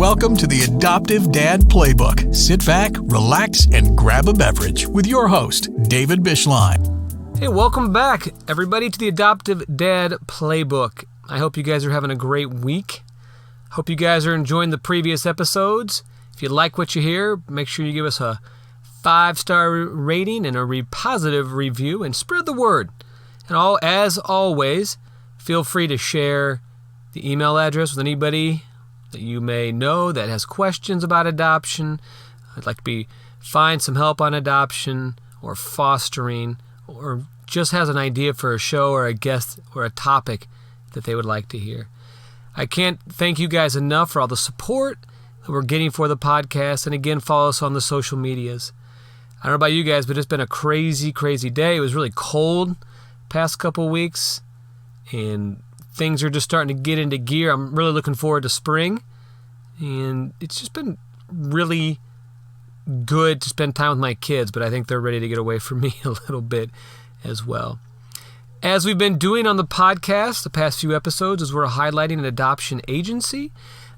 Welcome to the Adoptive Dad Playbook. Sit back, relax, and grab a beverage with your host, David Bischlein. Hey, welcome back, everybody, to the Adoptive Dad Playbook. I hope you guys are having a great week. Hope you guys are enjoying the previous episodes. If you like what you hear, make sure you give us a 5-star rating and a positive review and spread the word. And as always, feel free to share the email address with anybody that you may know that has questions about adoption. I'd like to find some help on adoption or fostering, or just has an idea for a show or a guest or a topic that they would like to hear. I can't thank you guys enough for all the support that we're getting for the podcast. And again, follow us on the social medias. I don't know about you guys, but it's been a crazy, crazy day. It was really cold past couple weeks, and things are just starting to get into gear. I'm really looking forward to spring, and it's just been really good to spend time with my kids, but I think they're ready to get away from me a little bit as well. As we've been doing on the podcast the past few episodes, as we're highlighting an adoption agency,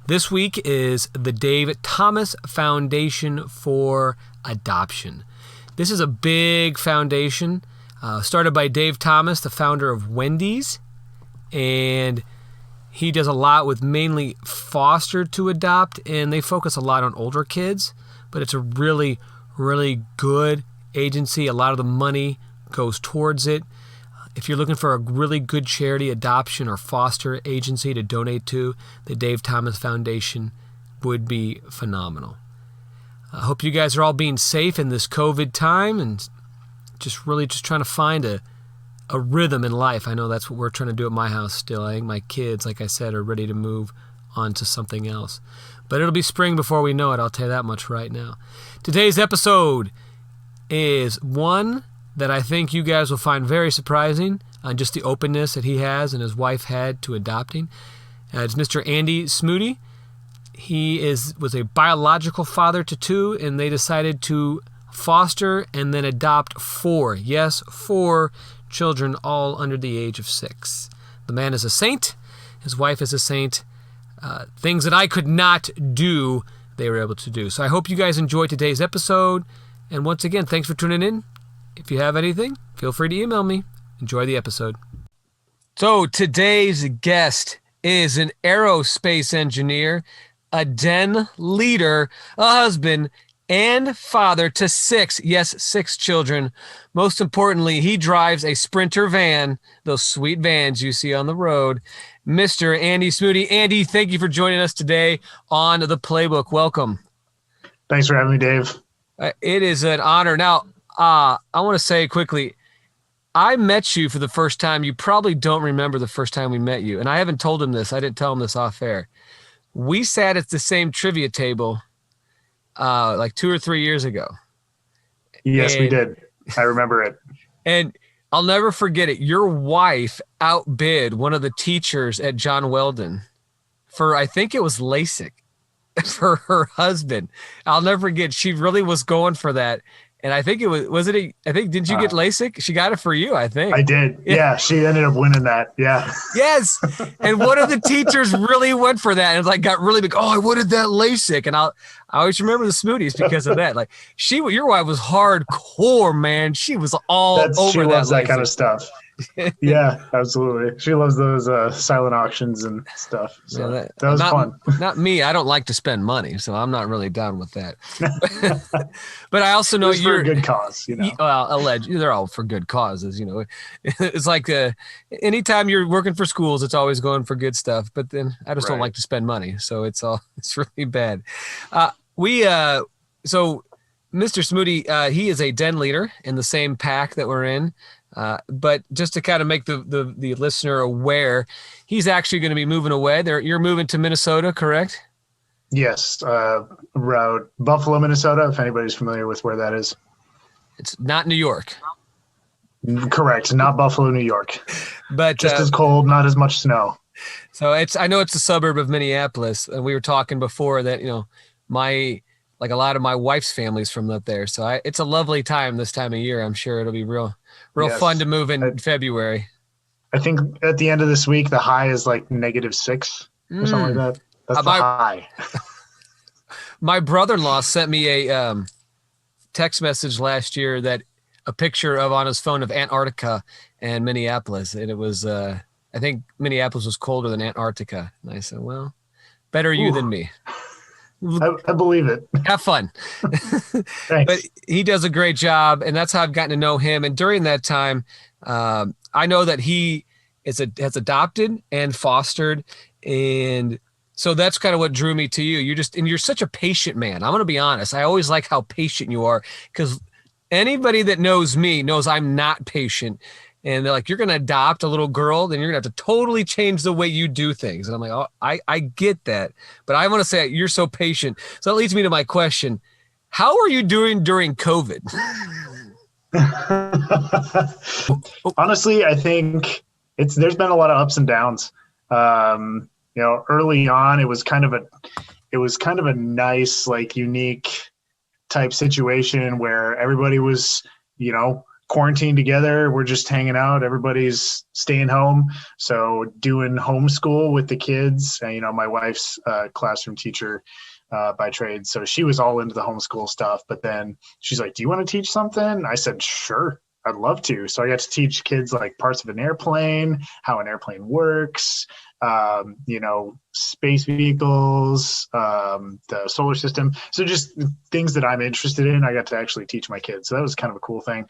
this week is the Dave Thomas Foundation for Adoption. This is a big foundation started by Dave Thomas, the founder of Wendy's. And he does a lot with mainly foster to adopt, and they focus a lot on older kids, but it's a really, really good agency. A lot of the money goes towards it. If you're looking for a really good charity adoption or foster agency to donate to, the Dave Thomas Foundation would be phenomenal. I hope you guys are all being safe in this COVID time and just trying to find a rhythm in life. I know that's what we're trying to do at my house still. I think my kids, like I said, are ready to move on to something else. But it'll be spring before we know it, I'll tell you that much right now. Today's episode is one that I think you guys will find very surprising, just the openness that he has and his wife had to adopting. It's Mr. Andy Smude. He was a biological father to 2, and they decided to foster and then adopt 4. Yes, 4 children, all under the age of 6. The man is a saint. His wife is a saint. Things that I could not do, they were able to do. So I hope you guys enjoyed today's episode. And once again, thanks for tuning in. If you have anything, feel free to email me. Enjoy the episode. So today's guest is an aerospace engineer, a den leader, a husband, and father to 6 children. Most importantly, he drives a Sprinter van, those sweet vans you see on the road. Mr. Andy Smude. Andy, thank you for joining us today on the Playbook. Welcome. Thanks for having me, Dave. It is an honor. Now, I want to say quickly, I met you for the first time. You probably don't remember the first time we met you, and I haven't told him this. I didn't tell him this off air. We sat at the same trivia table like 2 or 3 years ago. Yes, we did. I remember it. And I'll never forget it. Your wife outbid one of the teachers at John Weldon for, I think it was LASIK, for her husband. I'll never forget. She really was going for that. And I think didn't you get LASIK? She got it for you, I think. I did. Yeah, she ended up winning that. Yeah. Yes. And one of the teachers really went for that and got really big. Oh, I wanted that LASIK. And I always remember the Smoodies because of that. Your wife was hardcore, man. She was all over that. She loves that LASIK. kind of stuff. Yeah, absolutely. She loves those silent auctions and stuff. So that was fun. Not me. I don't like to spend money, so I'm not really down with that. But I also know you're for a good cause. Well, they're all for good causes. It's like anytime you're working for schools, it's always going for good stuff. But then I just don't like to spend money, so it's really bad. So Mr. Smude, he is a den leader in the same pack that we're in. But just to kind of make the listener aware, he's actually going to be moving away. You're moving to Minnesota, correct? Yes, around Buffalo, Minnesota, if anybody's familiar with where that is. It's not New York. Correct, not Buffalo, New York. But just as cold, not as much snow. So I know it's a suburb of Minneapolis, and we were talking before that, a lot of my wife's family's from up there. So it's a lovely time this time of year. I'm sure it'll be real fun to move in February. I think at the end of this week, the high is -6 or something like that. That's the high. My brother-in-law sent me a text message last year that a picture of on his phone of Antarctica and Minneapolis. And it was, I think Minneapolis was colder than Antarctica. And I said, well, better you than me. I believe it. Have fun. But he does a great job, and that's how I've gotten to know him. And during that time, I know that he has adopted and fostered, and so that's kind of what drew me to you. You're such a patient man. I'm going to be honest. I always like how patient you are, because anybody that knows me knows I'm not patient. And they're like, you're going to adopt a little girl, then you're going to have to totally change the way you do things. And I'm like, oh, I get that. But I want to say you're so patient. So that leads me to my question. How are you doing during COVID? Honestly, I think there's been a lot of ups and downs. Early on, it was kind of a nice, like, unique type situation where everybody was, quarantined together. We're just hanging out. Everybody's staying home. So doing homeschool with the kids. And, my wife's a classroom teacher by trade. So she was all into the homeschool stuff. But then she's like, do you want to teach something? I said, sure, I'd love to. So I got to teach kids like parts of an airplane, how an airplane works, space vehicles, the solar system. So just things that I'm interested in, I got to actually teach my kids. So that was kind of a cool thing.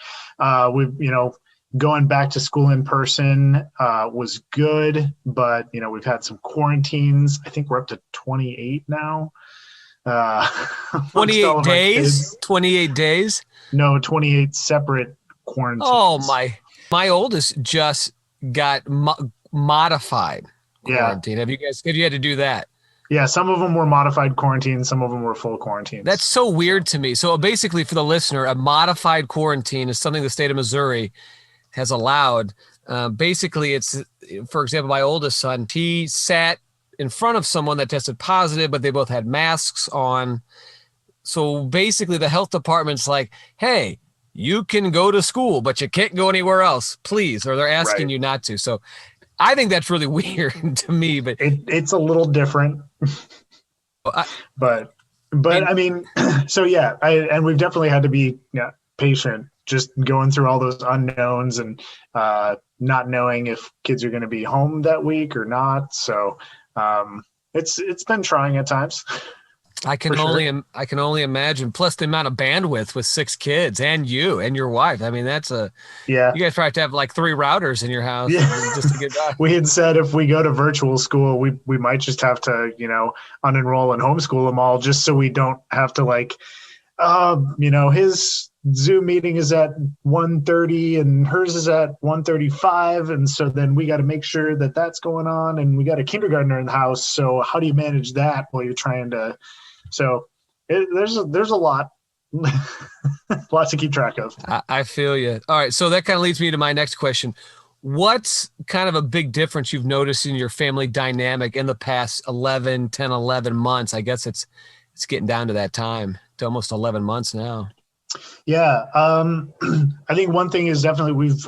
Going back to school in person was good, but, we've had some quarantines. I think we're up to 28 now. 28 days? 28 days? No, 28 separate quarantines. Oh, my oldest just got modified quarantine. Yeah. Have you had to do that? Yeah, some of them were modified quarantine, some of them were full quarantines. That's so weird to me. So basically, for the listener, a modified quarantine is something the state of Missouri has allowed. Basically, it's, for example, my oldest son, he sat in front of someone that tested positive, but they both had masks on. So basically, the health department's like, hey, you can go to school, but you can't go anywhere else, please. Or they're asking you not to. So I think that's really weird to me, but it's a little different. But I mean, so yeah, and we've definitely had to be patient, just going through all those unknowns and not knowing if kids are going to be home that week or not. So it's been trying at times. I can only imagine. Plus the amount of bandwidth with 6 kids and you and your wife. I mean, that's you guys probably have to have like 3 routers in your house just to get by. We had said if we go to virtual school, we might just have to, unenroll and homeschool them all, just so we don't have to his Zoom meeting is at 1:30 and hers is at 1:35. And so then we got to make sure that that's going on, and we got a kindergartner in the house. So how do you manage that while you're trying to, so there's a lot, lots to keep track of. I feel you. All right. So that kind of leads me to my next question. What's kind of a big difference you've noticed in your family dynamic in the past 11 months? I guess it's getting down to that time, to almost 11 months now. Yeah. I think one thing is definitely we've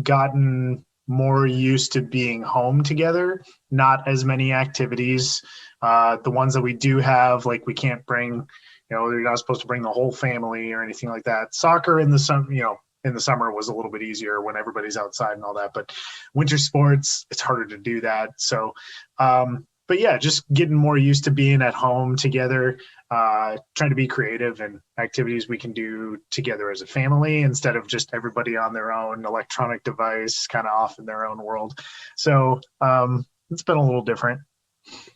gotten more used to being home together, not as many activities. The ones that we do have, like we can't bring, you're not supposed to bring the whole family or anything like that. Soccer in the summer was a little bit easier when everybody's outside and all that, but winter sports, it's harder to do that. So, but yeah, just getting more used to being at home together, trying to be creative and activities we can do together as a family instead of just everybody on their own electronic device, kind of off in their own world. So it's been a little different.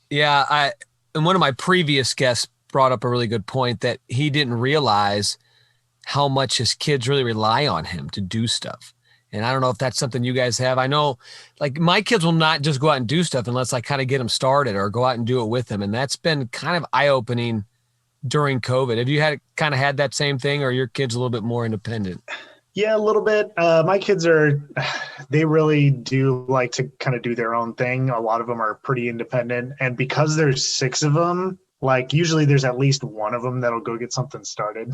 Yeah, and one of my previous guests brought up a really good point that he didn't realize how much his kids really rely on him to do stuff. And I don't know if that's something you guys have. I know, like, my kids will not just go out and do stuff unless I kind of get them started or go out and do it with them. And that's been kind of eye-opening during COVID. Have you had that same thing, or are your kids a little bit more independent? Yeah, a little bit. My kids they really do like to kind of do their own thing. A lot of them are pretty independent. And because there's 6 of them, like usually there's at least one of them that'll go get something started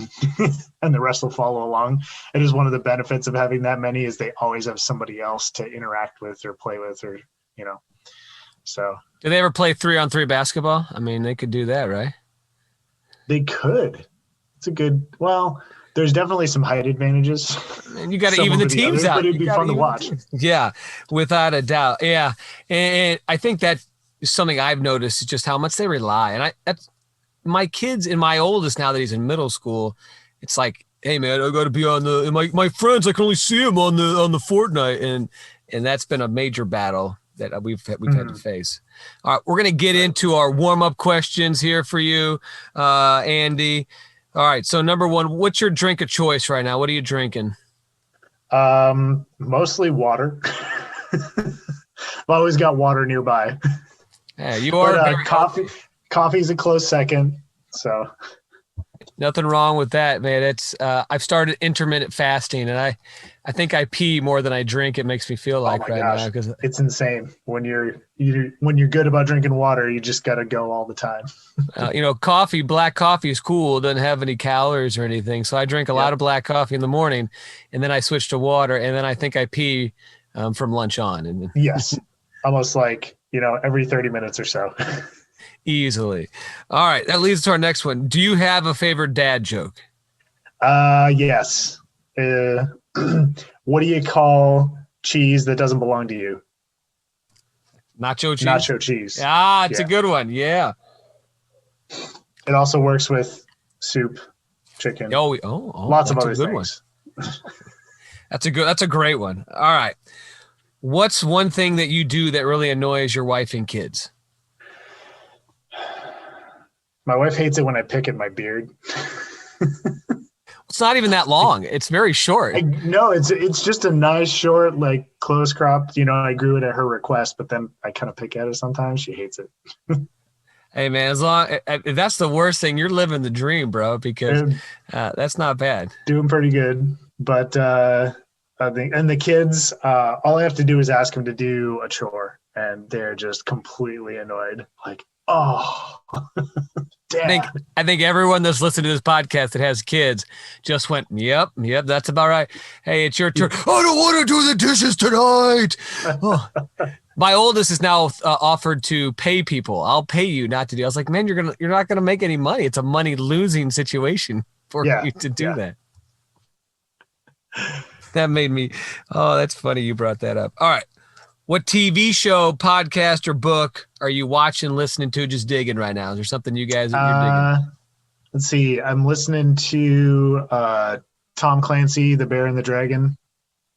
and the rest will follow along. It is one of the benefits of having that many is they always have somebody else to interact with or play with or, so. Do they ever play 3-on-3 basketball? I mean, they could do that, right? They could. It's a good. Well, there's definitely some height advantages. And you got to even the teams out. But it'd be fun to watch. Yeah, without a doubt. Yeah, and I think that is something I've noticed is just how much they rely. And that's my kids and my oldest now that he's in middle school. It's like, hey man, I got to be on my friends. I can only see them on the Fortnite, and that's been a major battle that we've had to face. All right, we're gonna get into our warm-up questions here for you, Andy. All right, so number one, what's your drink of choice right now? What are you drinking? Mostly water. I've always got water nearby. Yeah, you are. But, coffee's a close second. So nothing wrong with that, man. It's I've started intermittent fasting, and I think I pee more than I drink. It makes me feel like now because it's insane when you're good about drinking water. You just got to go all the time. Coffee, black coffee is cool. It doesn't have any calories or anything. So I drink a lot of black coffee in the morning, and then I switch to water, and then I think I pee from lunch on. And yes, almost like every 30 minutes or so. Easily. All right, that leads to our next one. Do you have a favorite dad joke? Yes. What do you call cheese that doesn't belong to you? Nacho cheese. Nacho cheese. It's a good one. Yeah. It also works with soup, chicken. Lots of other things. That's a great one. All right. What's one thing that you do that really annoys your wife and kids? My wife hates it when I pick at my beard. It's not even that long. It's very short. No, it's just a nice short, like close cropped. I grew it at her request, but then I kind of pick at it sometimes. She hates it. Hey man, if that's the worst thing, you're living the dream, bro. Because that's not bad. Doing pretty good, but I think, and the kids, all I have to do is ask them to do a chore, and they're just completely annoyed. Like, oh. Dad. I think everyone that's listening to this podcast that has kids just went, yep, that's about right. Hey, it's your turn. I don't want to do the dishes tonight. Oh. My oldest is now offered to pay people. I'll pay you not to do. I was like, man, you're not gonna make any money. It's a money losing situation for you to do that. That made me. Oh, that's funny. You brought that up. All right. What TV show, podcast, or book are you watching, listening to, just digging right now? Is there something you guys you're digging? Let's see. I'm listening to Tom Clancy, The Bear and the Dragon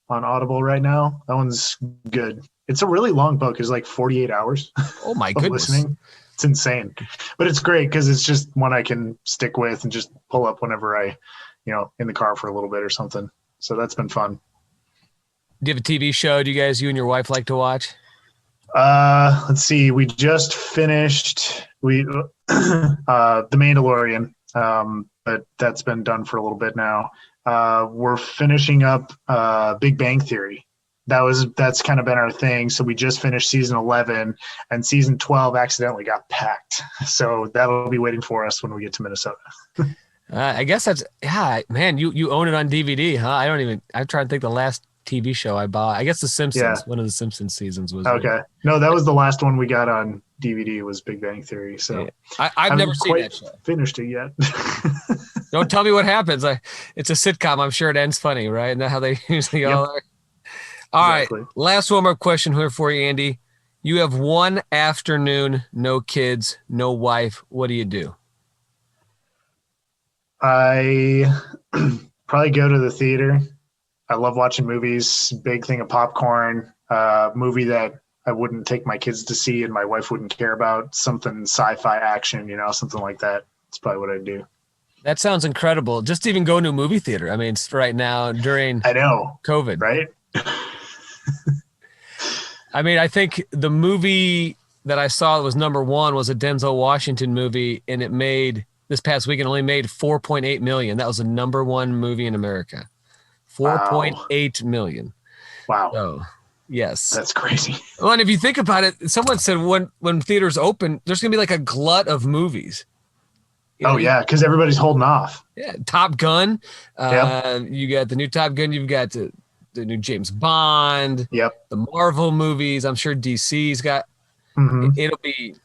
on Audible right now. That one's good. It's a really long book. It's like 48 hours. Oh, my goodness. Listening. It's insane. But it's great because it's just one I can stick with and just pull up whenever I, in the car for a little bit or something. So that's been fun. Do you have a TV show you and your wife like to watch? Let's see. We just finished The Mandalorian, but that's been done for a little bit now. We're finishing up Big Bang Theory. That's kind of been our thing. So we just finished season 11, and season 12 accidentally got packed. So that'll be waiting for us when we get to Minnesota. I guess man, you own it on DVD, huh? I'm trying to think the last TV show I bought. I guess The Simpsons. Yeah. One of the Simpsons seasons was okay. No, that was the last one we got on DVD was Big Bang Theory. So yeah. I've never seen that show. Finished it yet. Don't tell me what happens. It's a sitcom. I'm sure it ends funny, right? Isn't that how they usually all are? All exactly. Right. Last one more question here for you, Andy. You have one afternoon, no kids, no wife. What do you do? I probably go to the theater. I love watching movies, big thing of popcorn, movie that I wouldn't take my kids to see and my wife wouldn't care about, something sci-fi action, something like that. That's probably what I do. That sounds incredible. Just even going to a movie theater. I mean, it's right now during COVID. Right? I mean, I think the movie that I saw that was number one was a Denzel Washington movie, and it made, this past weekend, only made $4.8 million. That was the number one movie in America. 4.8 million. Wow. So, yes. That's crazy. Well, and if you think about it, someone said when theaters open, there's going to be like a glut of movies. Yeah, because everybody's holding off. Yeah, Top Gun. You got the new Top Gun. You've got the new James Bond. Yep. The Marvel movies. I'm sure DC's got. It'll be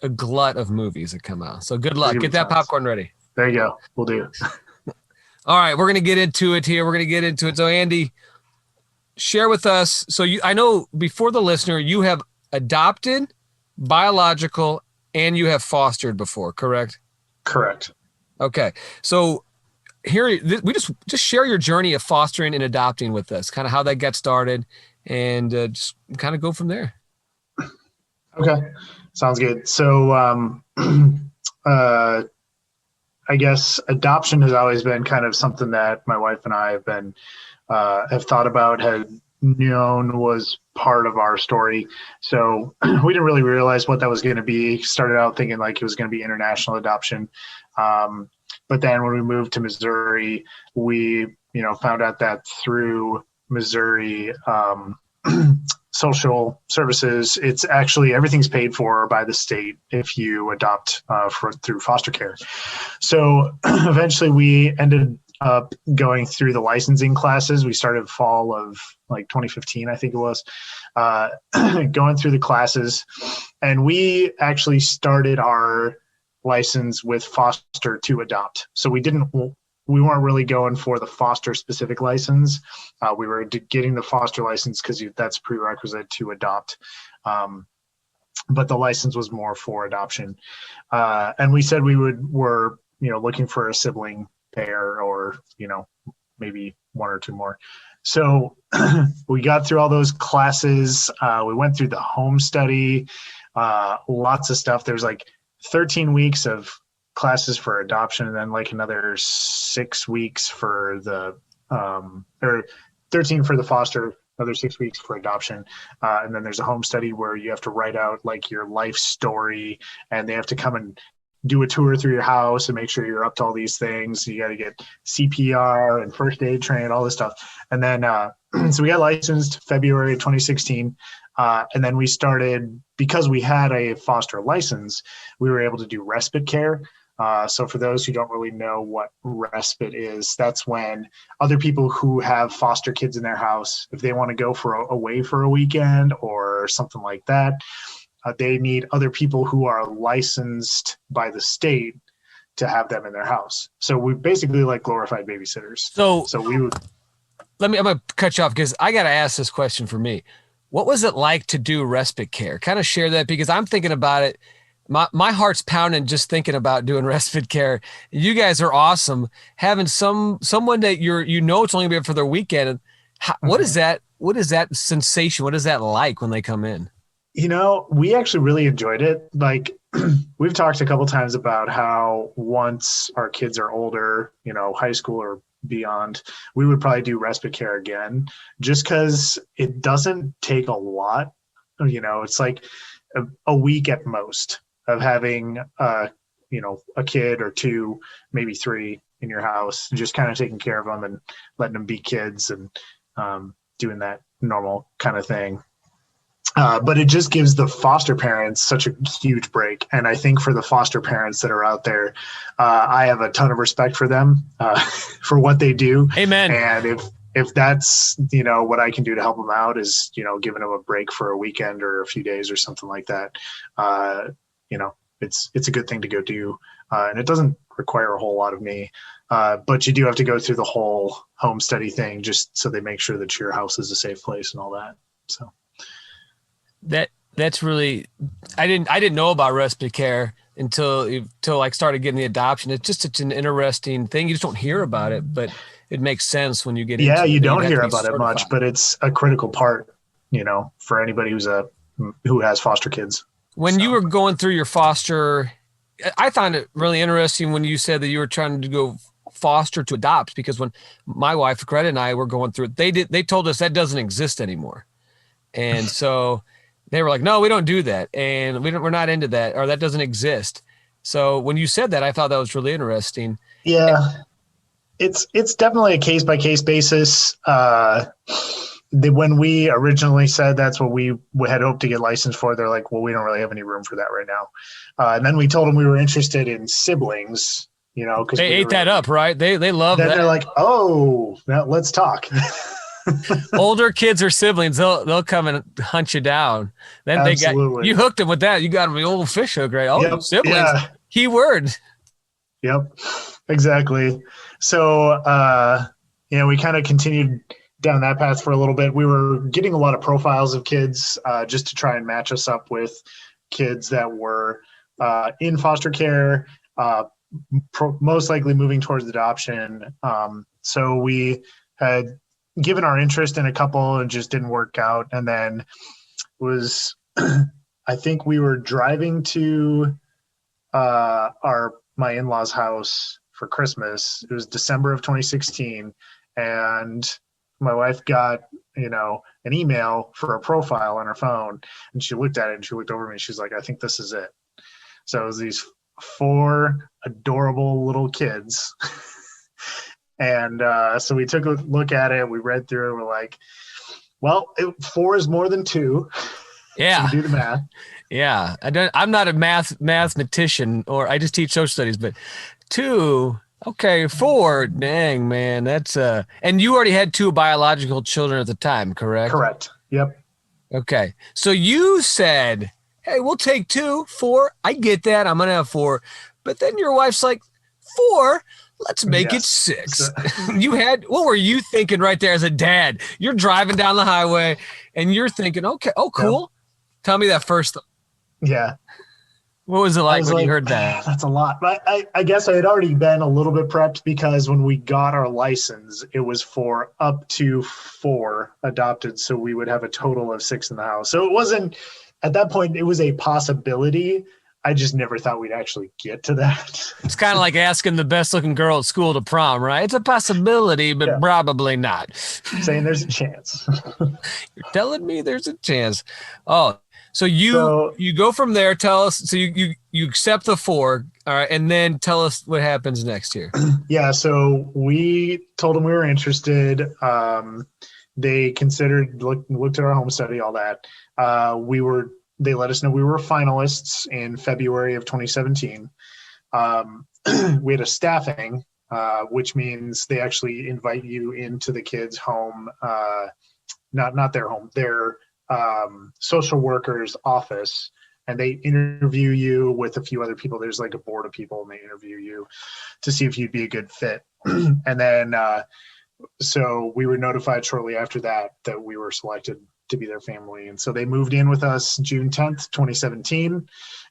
a glut of movies that come out. So good luck. Get that popcorn ready. There you go. We'll do. All right, we're going to get into it here. So Andy, share with us. So I know before the listener, you have adopted, biological, and you have fostered before, correct? Correct. Okay. So here, we just share your journey of fostering and adopting with us, kind of how that got started, and just kind of go from there. Okay. Sounds good. So, I guess adoption has always been kind of something that my wife and I have thought about, had known was part of our story. So we didn't really realize what that was going to be. Started out thinking like it was going to be international adoption. But then when we moved to Missouri, we, found out that through Missouri, social services, it's actually everything's paid for by the state if you adopt through foster care. So eventually we ended up going through the licensing classes. We started fall of like 2015, I think it was, going through the classes, and we actually started our license with foster to adopt. So we weren't really going for the foster specific license. We were getting the foster license because that's prerequisite to adopt. But the license was more for adoption. And we said we're looking for a sibling pair or, maybe one or two more. So we got through all those classes. We went through the home study, lots of stuff. There's like 13 weeks of classes for adoption, and then like another 6 weeks for or 13 for the foster, another 6 weeks for adoption. And then there's a home study where you have to write out like your life story, and they have to come and do a tour through your house and make sure you're up to all these things. You got to get CPR and first aid training, all this stuff. And then, so we got licensed February 2016. And then we started, because we had a foster license, we were able to do respite care. So for those who don't really know what respite is, that's when other people who have foster kids in their house, if they want to go away for a weekend or something like that, they need other people who are licensed by the state to have them in their house. So we basically like glorified babysitters. So we would. I'm going to cut you off because I got to ask this question for me. What was it like to do respite care? Kind of share that, because I'm thinking about it. My heart's pounding just thinking about doing respite care. You guys are awesome. Having someone that it's only for their weekend. What is that? What is that sensation? What is that like when they come in? We actually really enjoyed it. Like we've talked a couple times about how once our kids are older, high school or beyond, we would probably do respite care again, just because it doesn't take a lot. It's like a week at most of having a kid or two, maybe three in your house, just kind of taking care of them and letting them be kids and doing that normal kind of thing. But it just gives the foster parents such a huge break. And I think for the foster parents that are out there, I have a ton of respect for them for what they do. Amen. And if that's, what I can do to help them out is, giving them a break for a weekend or a few days or something like that. It's a good thing to go do. And it doesn't require a whole lot of me. But you do have to go through the whole home study thing just so they make sure that your house is a safe place and all that. So. That's really, I didn't know about respite care until like started getting the adoption. It's just such an interesting thing. You just don't hear about it, but it makes sense when you get into it. Yeah, you don't hear about it much, but it's a critical part, for anybody who has foster kids. When you were going through your foster, I found it really interesting when you said that you were trying to go foster to adopt, because when my wife Greta and I were going through it, they told us that doesn't exist anymore. And so they were like, no, we don't do that. And we're not into that, or that doesn't exist. So when you said that, I thought that was really interesting. Yeah, it's definitely a case by case basis. When we originally said that's what we had hoped to get licensed for, they're like, well, we don't really have any room for that right now. And then we told them we were interested in siblings, because they ate that up, right? They love that. Then they're like, oh, now let's talk. Older kids or siblings, they'll come and hunt you down. Then Absolutely. you hooked them with that. You got them the old fish hook, right? Oh, Yep. siblings. Yeah. Key word. Yep, exactly. So, we kind of continued down that path for a little bit. We were getting a lot of profiles of kids just to try and match us up with kids that were in foster care, most likely moving towards adoption. So we had given our interest in a couple and just didn't work out. And then was, I think we were driving to my in-laws' house for Christmas. It was December of 2016. And my wife got, an email for a profile on her phone, and she looked at it and she looked over at me. She's like, I think this is it. So it was these 4 adorable little kids. And so we took a look at it. We read through it. We're like, well, 4 is more than 2. Yeah. So do the math. Yeah. I'm not a mathematician, or I just teach social studies, but 2, okay, 4, dang, man, that's and you already had 2 biological children at the time, correct? Correct. Yep. Okay. So you said, hey, we'll take 2, 4. I get that. I'm going to have 4. But then your wife's like, 4? Let's make it 6. What were you thinking right there as a dad? You're driving down the highway and you're thinking, okay, oh, cool. Yep. Tell me that first. Yeah. What was it like when you heard that? That's a lot. I guess I had already been a little bit prepped, because when we got our license, it was for up to 4 adopted. So we would have a total of 6 in the house. So it wasn't, at that point, it was a possibility. I just never thought we'd actually get to that. It's kind of like asking the best looking girl at school to prom, right? It's a possibility, but probably not. Saying there's a chance. You're telling me there's a chance. Oh, so you go from there. Tell us. So you accept the 4, all right, and then tell us what happens next here. Yeah. So we told them we were interested. They considered, looked at our home study, all that. They let us know we were finalists in February of 2017. We had a staffing, which means they actually invite you into the kids' home, not their home, their social worker's office, and they interview you with a few other people. There's like a board of people, and they interview you to see if you'd be a good fit. And then, so we were notified shortly after that we were selected to be their family. And so they moved in with us June 10th, 2017,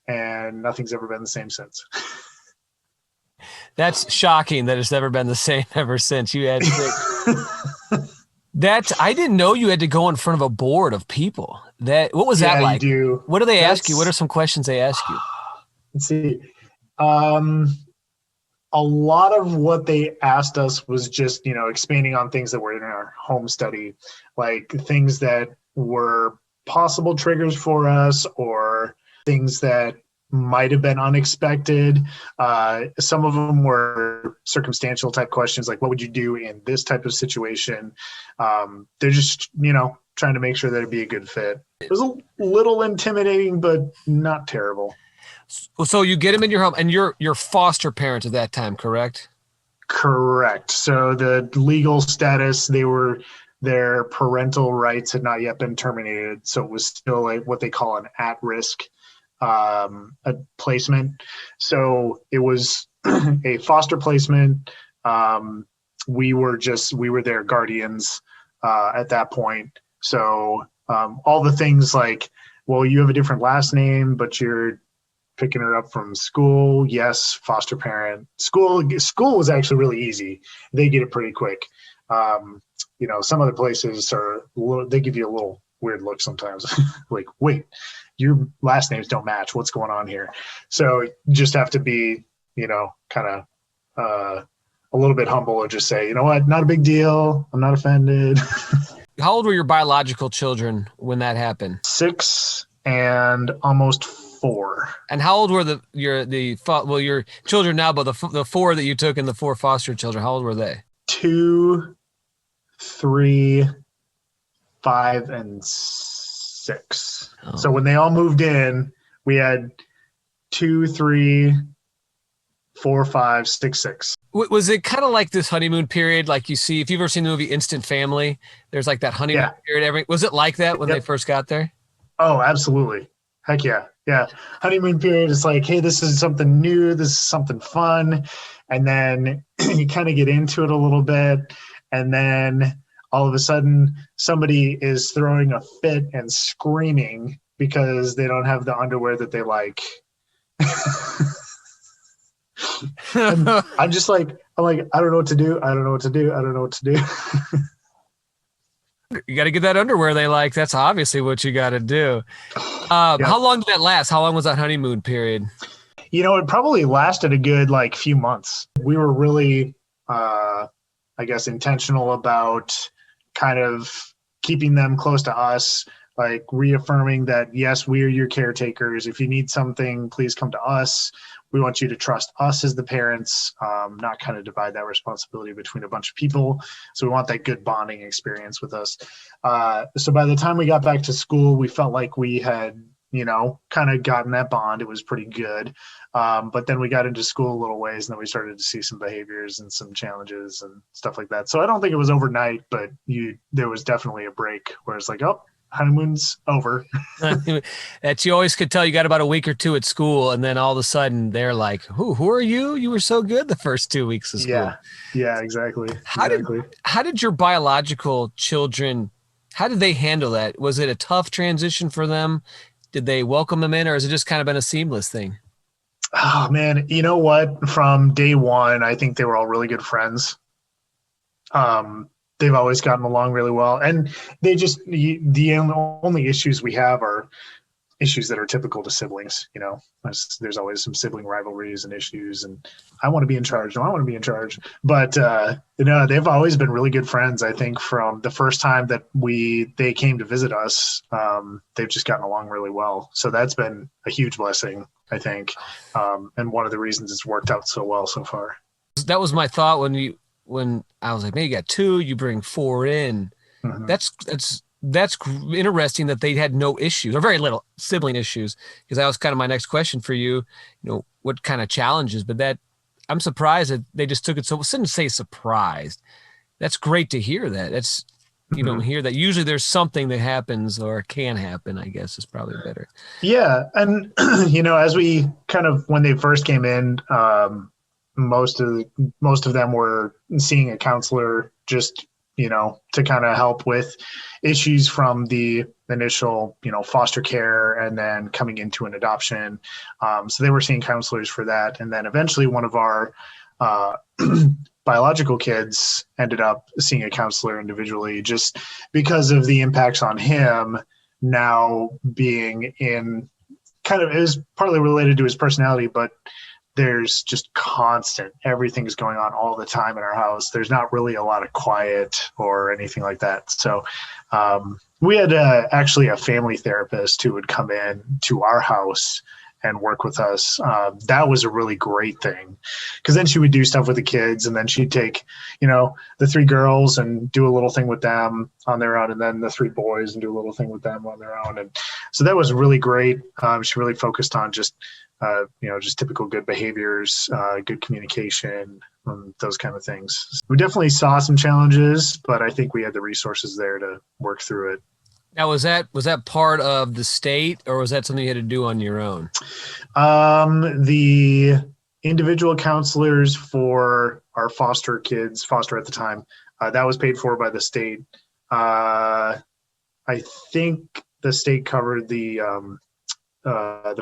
and nothing's ever been the same since. That's shocking that it's never been the same ever since. You had I didn't know you had to go in front of a board of people. What was that like? You do. What do they ask you? What are some questions they ask you? Let's see. A lot of what they asked us was just, expanding on things that were in our home study, like things that were possible triggers for us, or things that might have been unexpected. Some of them were circumstantial type questions, like what would you do in this type of situation? They're just, trying to make sure that it'd be a good fit. It was a little intimidating, but not terrible. So you get them in your home, and you're foster parents at that time, correct? Correct. So the legal status, their parental rights had not yet been terminated. So it was still what they call an at-risk placement. So it was a foster placement. We were their guardians at that point. So all the things like, well, you have a different last name, but you're picking her up from school. Yes, foster parent. School was actually really easy. They get it pretty quick. Some other places they give you a little weird look sometimes. Like, wait, your last names don't match. What's going on here? So you just have to be, kind of a little bit humble and just say, you know what, not a big deal. I'm not offended. How old were your biological children when that happened? 6 and almost 4. And how old were your children now, but the 4 that you took and the 4 foster children, how old were they? 2, 3, 5, and 6. Oh. So when they all moved in, we had 2, 3, 4, 5, 6, 6. Was it kind of like this honeymoon period, like you see, if you've ever seen the movie Instant Family, there's like that honeymoon period. Was it like that when they first got there? Oh, absolutely. Heck yeah. Yeah. Honeymoon period is like, hey, this is something new. This is something fun. And then you kind of get into it a little bit. And then all of a sudden, somebody is throwing a fit and screaming because they don't have the underwear that they like. And I'm just like, I don't know what to do. I don't know what to do. I don't know what to do. You got to get that underwear they like. That's obviously what you got to do. Yep. How long did that last? How long was that honeymoon period? It probably lasted a good few months. We were really, I guess, intentional about kind of keeping them close to us, like reaffirming that, yes, we are your caretakers. If you need something, please come to us. We want you to trust us as the parents, not kind of divide that responsibility between a bunch of people. So we want that good bonding experience with us. So by the time we got back to school, we felt like we had, kind of gotten that bond. It was pretty good. But then we got into school a little ways, and then we started to see some behaviors and some challenges and stuff like that. So I don't think it was overnight, but there was definitely a break where it's like, oh, honeymoon's over. That you always could tell you got about a week or two at school, and then all of a sudden they're like, who are you? You were so good the first 2 weeks of school. Yeah, exactly. How did your biological children, how did they handle that? Was it a tough transition for them? Did they welcome them in, or has it just kind of been a seamless thing? Oh man, you know what? From day one, I think they were all really good friends. They've always gotten along really well, and the only issues we have are issues that are typical to siblings. There's always some sibling rivalries and issues, and I want to be in charge. No, I want to be in charge. But they've always been really good friends. I think from the first time that they came to visit us, they've just gotten along really well. So that's been a huge blessing, I think, and one of the reasons it's worked out so well so far. That was my thought when I was like, man, you got 2, you bring 4 in. Mm-hmm. That's interesting that they had no issues or very little sibling issues, because that was kind of my next question for you. What kind of challenges? But I'm surprised that they just took it. So I shouldn't say surprised. That's great to hear that. That's, you don't hear that. Usually there's something that happens or can happen, I guess is probably better. Yeah. And, as we kind of, when they first came in, most of them were seeing a counselor just, to kind of help with issues from the initial, foster care and then coming into an adoption. So they were seeing counselors for that. And then eventually one of our biological kids ended up seeing a counselor individually, just because of the impacts on him now being in kind of, is partly related to his personality, but there's just constant, everything's going on all the time in our house. There's not really a lot of quiet or anything like that. So we had actually a family therapist who would come in to our house and work with us. That was a really great thing, because then she would do stuff with the kids, and then she'd take, the 3 girls and do a little thing with them on their own, and then the 3 boys and do a little thing with them on their own. And so that was really great. She really focused on just typical good behaviors, good communication, those kind of things. We definitely saw some challenges, but I think we had the resources there to work through it. Now, was that part of the state, or was that something you had to do on your own? The individual counselors for our foster at the time, that was paid for by the state. I think the state covered the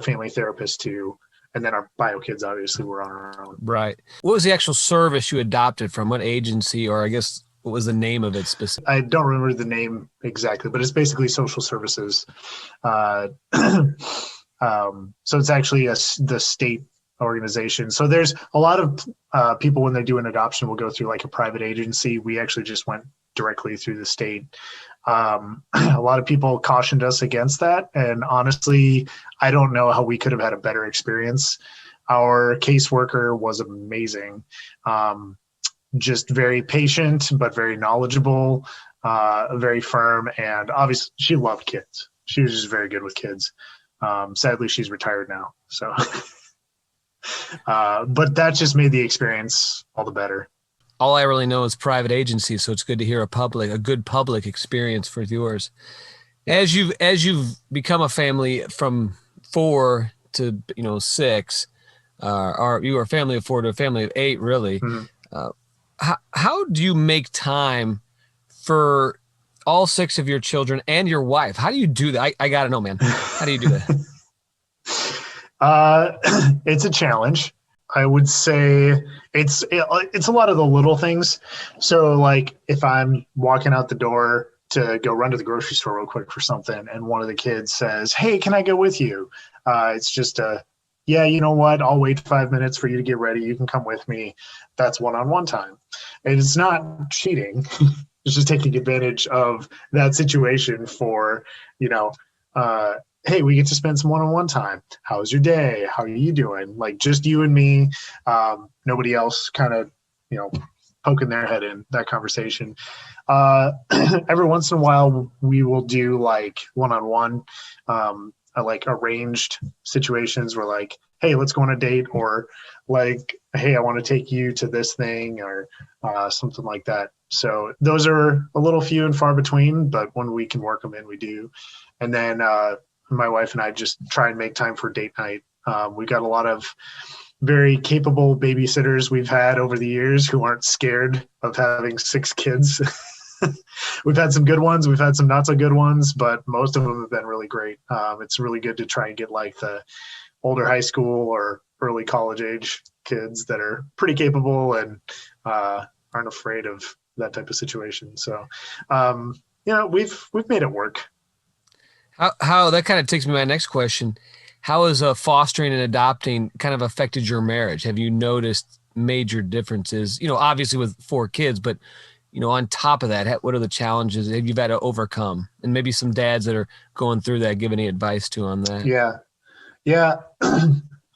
family therapist too, and then our bio kids obviously were on our own. Right. What was the actual service you adopted from? What agency, or I guess what was the name of it specifically? I don't remember the name exactly, but it's basically social services. So it's actually the state organization. So there's a lot of people, when they do an adoption, will go through like a private agency. We actually just went directly through the state. A lot of people cautioned us against that. And honestly, I don't know how we could have had a better experience. Our caseworker was amazing. Just very patient, but very knowledgeable, very firm. And obviously she loved kids. She was just very good with kids. Sadly, she's retired now. So, but that just made the experience all the better. All I really know is private agency, so it's good to hear a good public experience for yours. As you've become a family from 4 to 6, or you are a family of 4 to a family of 8, really. Mm-hmm. How do you make time for all 6 of your children and your wife? How do you do that? I gotta know, man. How do you do that? It's a challenge. I would say it's a lot of the little things. So like if I'm walking out the door to go run to the grocery store real quick for something, and one of the kids says, "Hey, can I go with you?" It's just yeah, you know what? I'll wait 5 minutes for you to get ready. You can come with me. That's one-on-one time. And it's not cheating. It's just taking advantage of that situation for, hey, we get to spend some one-on-one time. How's your day? How are you doing? Like just you and me, nobody else kind of, poking their head in that conversation. Every once in a while, we will do like one-on-one, like arranged situations where like, hey, let's go on a date, or like, hey, I want to take you to this thing, or something like that. So those are a little few and far between, but when we can work them in, we do. And then my wife and I just try and make time for date night. We've got a lot of very capable babysitters we've had over the years who aren't scared of having 6 kids. We've had some good ones. We've had some not so good ones, but most of them have been really great. It's really good to try and get like the older high school or early college age kids that are pretty capable and aren't afraid of that type of situation. So, we've made it work. How that kind of takes me to my next question. How has fostering and adopting kind of affected your marriage? Have you noticed major differences? Obviously with 4 kids, but on top of that, what are the challenges that you've had to overcome? And maybe some dads that are going through that, give any advice to on that? Yeah.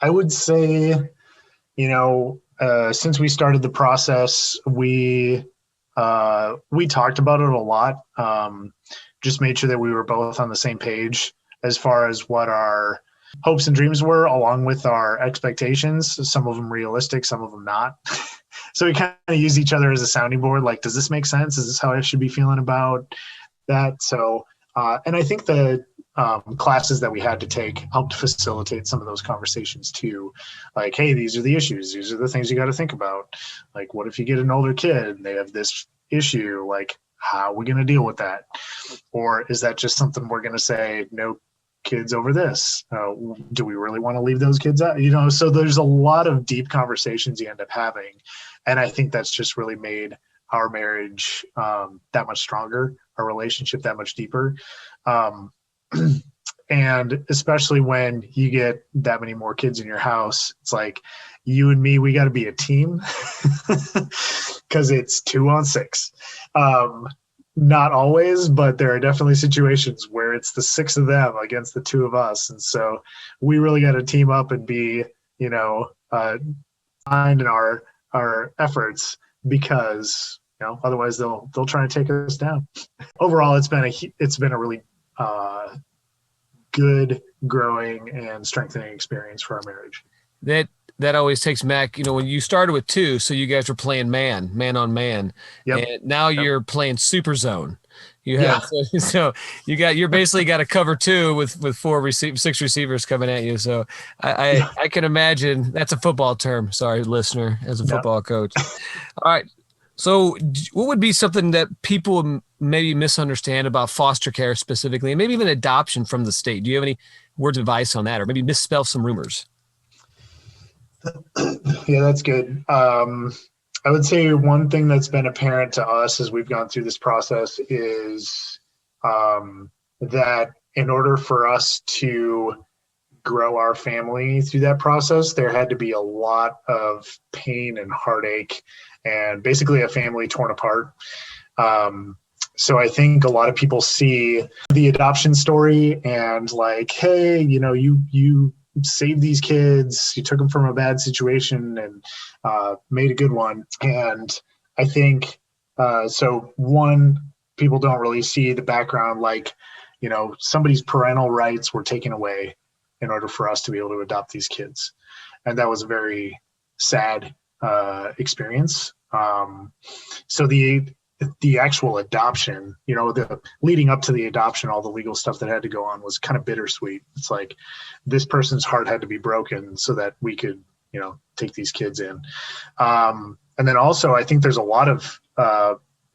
I would say, since we started the process, we talked about it a lot. Just made sure that we were both on the same page as far as what our hopes and dreams were, along with our expectations, some of them realistic, some of them not. So we kind of use each other as a sounding board. Like, does this make sense? Is this how I should be feeling about that? So, and I think the classes that we had to take helped facilitate some of those conversations too. Like, hey, these are the issues. These are the things you got to think about. Like, what if you get an older kid and they have this issue? Like, how are we going to deal with that? Or is that just something we're going to say, no kids over this? Do we really want to leave those kids out? So there's a lot of deep conversations you end up having. And I think that's just really made our marriage that much stronger, our relationship that much deeper. And especially when you get that many more kids in your house, it's like you and me, we got to be a team because it's 2 on 6. Not always, but there are definitely situations where it's the 6 of them against the 2 of us. And so we really got to team up and be, kind in our efforts, because, otherwise they'll try and take us down. Overall, it's been a really good, growing and strengthening experience for our marriage. That always takes Mac, when you started with 2, so you guys were playing man on man. Yep. And now you're playing super zone. You have, so you're basically got to cover 2 with 6 receivers coming at you. So I can imagine that's a football term. Sorry, listener, as a football coach. All right. So what would be something that people maybe misunderstand about foster care specifically, and maybe even adoption from the state? Do you have any words of advice on that, or maybe misspell some rumors? Yeah, that's good. I would say one thing that's been apparent to us as we've gone through this process is that in order for us to grow our family through that process, there had to be a lot of pain and heartache and basically a family torn apart. So I think a lot of people see the adoption story and like, hey, you saved these kids, you took them from a bad situation and made a good one. And I think, people don't really see the background, like, somebody's parental rights were taken away in order for us to be able to adopt these kids. And that was a very sad experience. So the the actual adoption, the leading up to the adoption, all the legal stuff that had to go on was kind of bittersweet. It's like this person's heart had to be broken so that we could, take these kids in. And then also, I think there's a lot of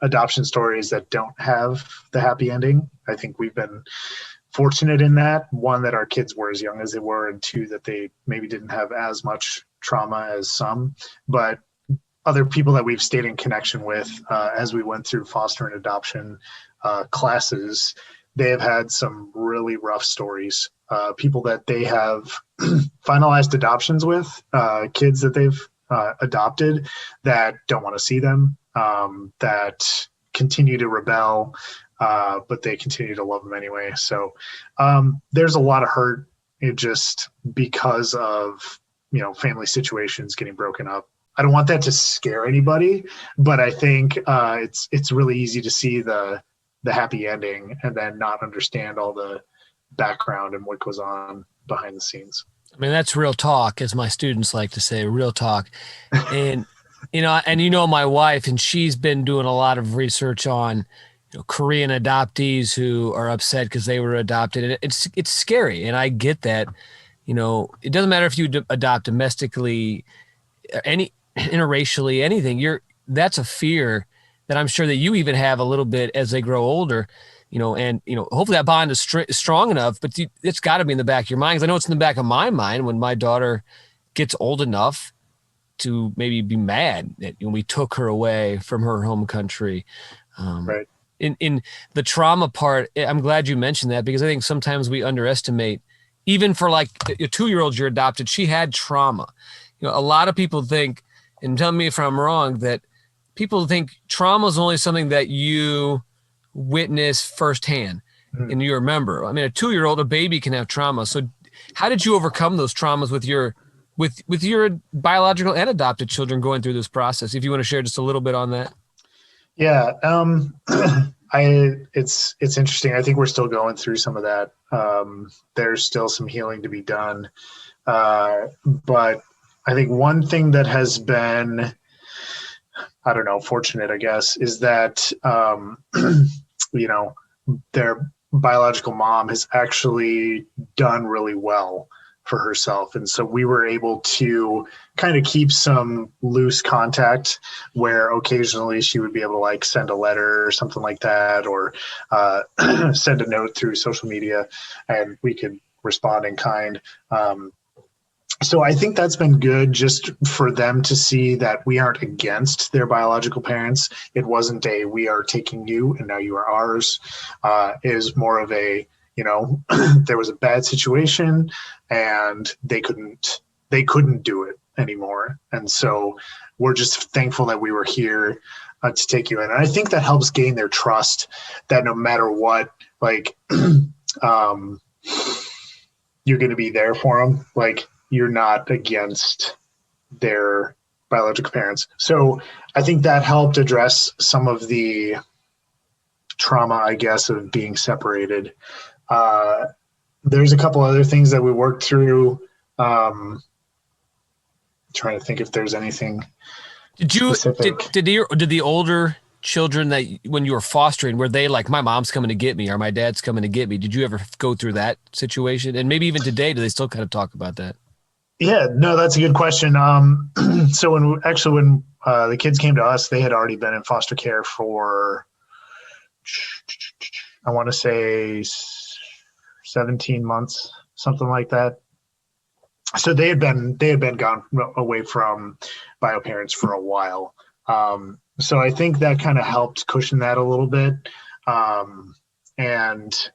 adoption stories that don't have the happy ending. I think we've been fortunate in that, one, that our kids were as young as they were, and two, that they maybe didn't have as much trauma as some. But other people that we've stayed in connection with as we went through foster and adoption classes, they have had some really rough stories. People that they have finalized adoptions with, kids that they've adopted that don't want to see them, that continue to rebel, but they continue to love them anyway. So there's a lot of hurt just because of, family situations getting broken up. I don't want that to scare anybody, but I think it's really easy to see the happy ending and then not understand all the background and what goes on behind the scenes. I mean, that's real talk, as my students like to say, real talk. And, my wife, and she's been doing a lot of research on Korean adoptees who are upset because they were adopted. And it's scary. And I get that. It doesn't matter if you adopt domestically, interracially, anything. That's a fear that I'm sure that you even have a little bit as they grow older. Hopefully that bond is strong enough, but it's got to be in the back of your mind. Because I know it's in the back of my mind when my daughter gets old enough to maybe be mad that we took her away from her home country. Right. In the trauma part, I'm glad you mentioned that, because I think sometimes we underestimate, even for like a 2-year-old you're adopted, she had trauma. A lot of people think, and tell me if I'm wrong, that people think trauma is only something that you witness firsthand and you remember. I mean, a 2-year-old, a baby, can have trauma. So how did you overcome those traumas with your biological and adopted children going through this process? If you want to share just a little bit on that. Yeah. It's interesting. I think we're still going through some of that. There's still some healing to be done. But I think one thing that has been, fortunate, I guess, is that, their biological mom has actually done really well for herself. And so we were able to kind of keep some loose contact where occasionally she would be able to send a letter or something like that, or send a note through social media, and we could respond in kind. So I think that's been good, just for them to see that we aren't against their biological parents. It wasn't we are taking you and now you are ours. It is more of there was a bad situation and they couldn't do it anymore. And so we're just thankful that we were here to take you in. And I think that helps gain their trust, that no matter what, you're going to be there for them. You're not against their biological parents. So I think that helped address some of the trauma, I guess, of being separated. There's a couple other things that we worked through. Trying to think if there's anything specific. Did the older children that when you were fostering, were they like, my mom's coming to get me or my dad's coming to get me? Did you ever go through that situation? And maybe even today, do they still kind of talk about that? Yeah, no, that's a good question. So when the kids came to us, they had already been in foster care for, I want to say 17 months, something like that. So they had been gone away from bio parents for a while. So I think that kind of helped cushion that a little bit. And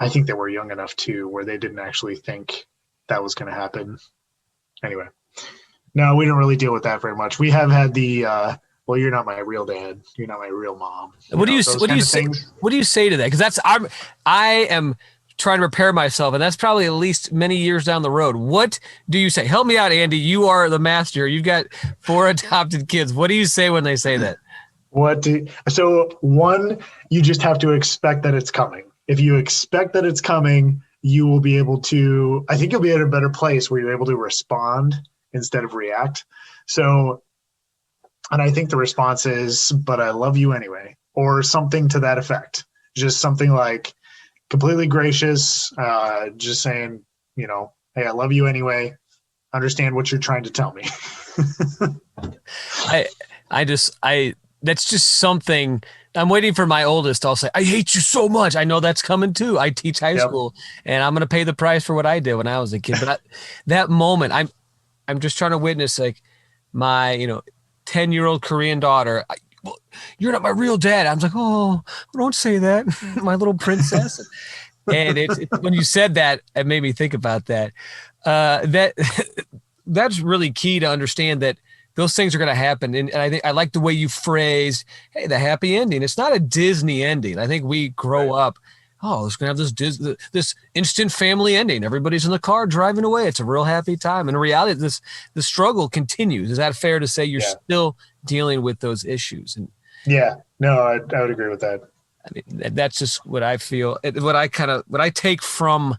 I think they were young enough too, where they didn't actually think that was going to happen. Anyway, no, we don't really deal with that very much. We have had the, well, you're not my real dad. You're not my real mom. What do you say to that? Because I am trying to prepare myself, and that's probably at least many years down the road. What do you say? Help me out, Andy. You are the master. You've got 4 adopted kids. What do you say when they say that? So one, you just have to expect that it's coming. If you expect that it's coming, you will be able to, I think you'll be at a better place where you're able to respond instead of react. So And I think the response is, but I love you anyway, or something to that effect. Just something like completely gracious, just saying, hey, I love you anyway. Understand what you're trying to tell me. That's just something. I'm waiting for my oldest. I'll say, I hate you so much. I know that's coming too. I teach high school, and I'm going to pay the price for what I did when I was a kid. But that moment, I'm just trying to witness like my, 10-year-old Korean daughter. Well, you're not my real dad. I was like, oh, don't say that, my little princess. And it's when you said that, it made me think about that. That's really key to understand that those things are going to happen. And I think I like the way you phrased, hey, the happy ending. It's not a Disney ending. I think we grow up, it's going to have this instant family ending. Everybody's in the car driving away. It's a real happy time. In reality, the struggle continues. Is that fair to say you're still dealing with those issues? And yeah, no, I would agree with that. I mean, that's just what I feel. What I take from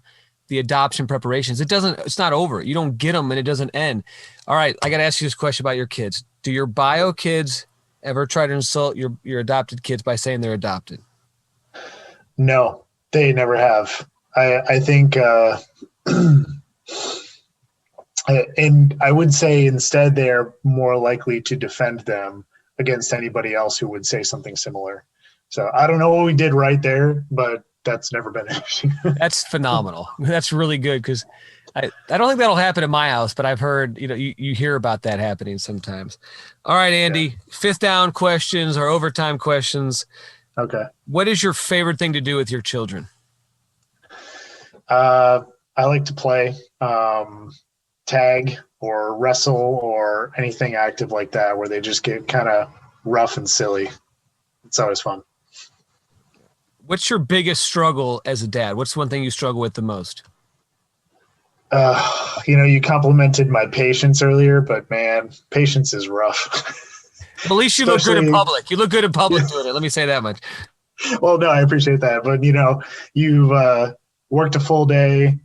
the adoption preparations. It's not over. You don't get them and it doesn't end. All right. I got to ask you this question about your kids. Do your bio kids ever try to insult your adopted kids by saying they're adopted? No, they never have. I think, and I would say instead they're more likely to defend them against anybody else who would say something similar. So I don't know what we did right there, but that's never been an issue. That's phenomenal. That's really good because I don't think that'll happen in my house, but I've heard, you hear about that happening sometimes. All right, Andy, fifth down questions or overtime questions. Okay. What is your favorite thing to do with your children? I like to play tag or wrestle or anything active like that where they just get kind of rough and silly. It's always fun. What's your biggest struggle as a dad? What's one thing you struggle with the most? You complimented my patience earlier, but man, patience is rough. But at least you look good in public. You look good in public doing it. Let me say that much. Well, no, I appreciate that. But, you've worked a full day,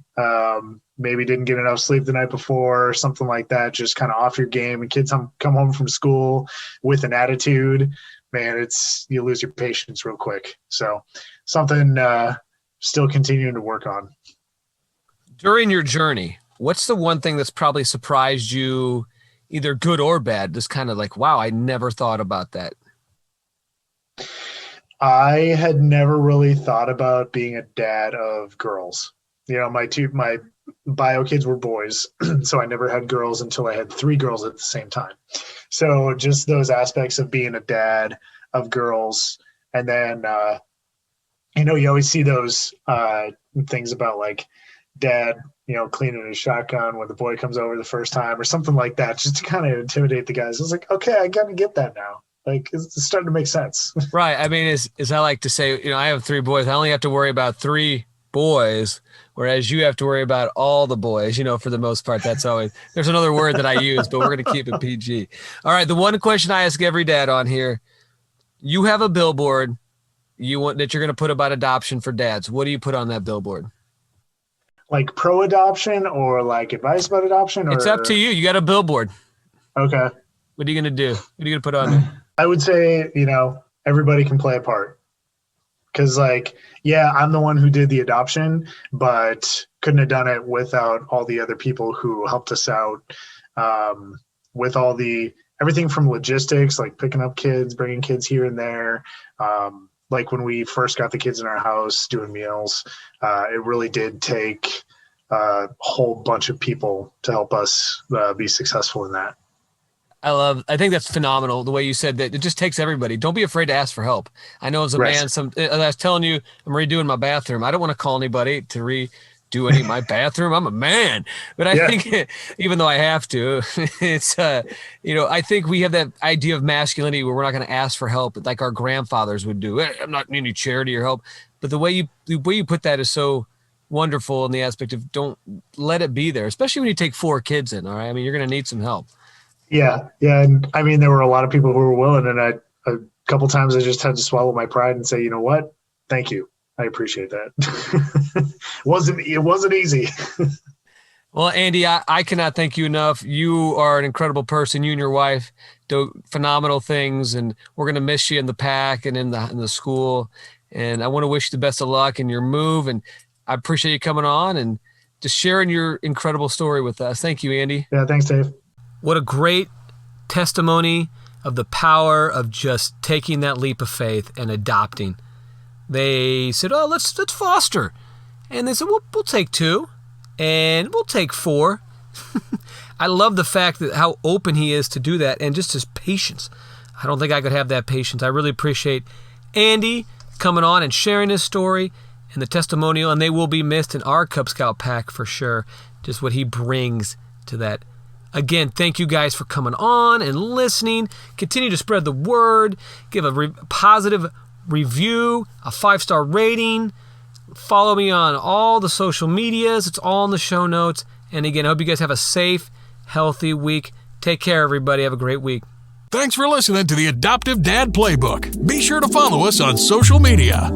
maybe didn't get enough sleep the night before or something like that, just kind of off your game. And kids come home from school with an attitude. Man, you lose your patience real quick. So something still continuing to work on. During your journey, what's the one thing that's probably surprised you, either good or bad? Just kind of like, wow, I never thought about that. I had never really thought about being a dad of girls. My bio kids were boys, so I never had girls until I had 3 girls at the same time. So just those aspects of being a dad of girls. And then, you always see those things about like dad, cleaning his shotgun when the boy comes over the first time or something like that, just to kind of intimidate the guys. I was like, okay, I got to get that now. Like, it's starting to make sense. Right. I mean, as I like to say, I have 3 boys. I only have to worry about 3 boys, whereas you have to worry about all the boys, for the most part. That's always, there's another word that I use, but we're going to keep it PG. All right. The one question I ask every dad on here, you have a billboard that you're going to put about adoption for dads. What do you put on that billboard? Like pro adoption or like advice about adoption? Or... It's up to you. You got a billboard. Okay. What are you going to do? What are you going to put on there? I would say, everybody can play a part. Because, I'm the one who did the adoption, but couldn't have done it without all the other people who helped us out with everything from logistics, like picking up kids, bringing kids here and there. Like when we first got the kids in our house doing meals, it really did take a whole bunch of people to help us be successful in that. I think that's phenomenal. The way you said that, it just takes everybody. Don't be afraid to ask for help. I know as a man, as I was telling you, I'm redoing my bathroom. I don't want to call anybody to redo any of my bathroom. I'm a man, but I think even though I have to, it's, I think we have that idea of masculinity where we're not going to ask for help like our grandfathers would do. I'm not needing charity or help, but the way you put that is so wonderful in the aspect of don't let it be there, especially when you take 4 kids in. All right. I mean, you're going to need some help. Yeah. And I mean, there were a lot of people who were willing, and a couple times I just had to swallow my pride and say, you know what? Thank you. I appreciate that. It wasn't easy. Well, Andy, I cannot thank you enough. You are an incredible person. You and your wife do phenomenal things, and we're going to miss you in the pack and in the school. And I want to wish you the best of luck in your move. And I appreciate you coming on and just sharing your incredible story with us. Thank you, Andy. Yeah, thanks, Dave. What a great testimony of the power of just taking that leap of faith and adopting. They said, "Oh, let's foster," and they said, "We'll take 2, and we'll take 4." I love the fact that how open he is to do that, and just his patience. I don't think I could have that patience. I really appreciate Andy coming on and sharing his story and the testimonial, and they will be missed in our Cub Scout pack for sure. Just what he brings to that. Again, thank you guys for coming on and listening. Continue to spread the word. Give a positive review, a 5-star rating. Follow me on all the social medias. It's all in the show notes. And again, I hope you guys have a safe, healthy week. Take care, everybody. Have a great week. Thanks for listening to the Adoptive Dad Playbook. Be sure to follow us on social media.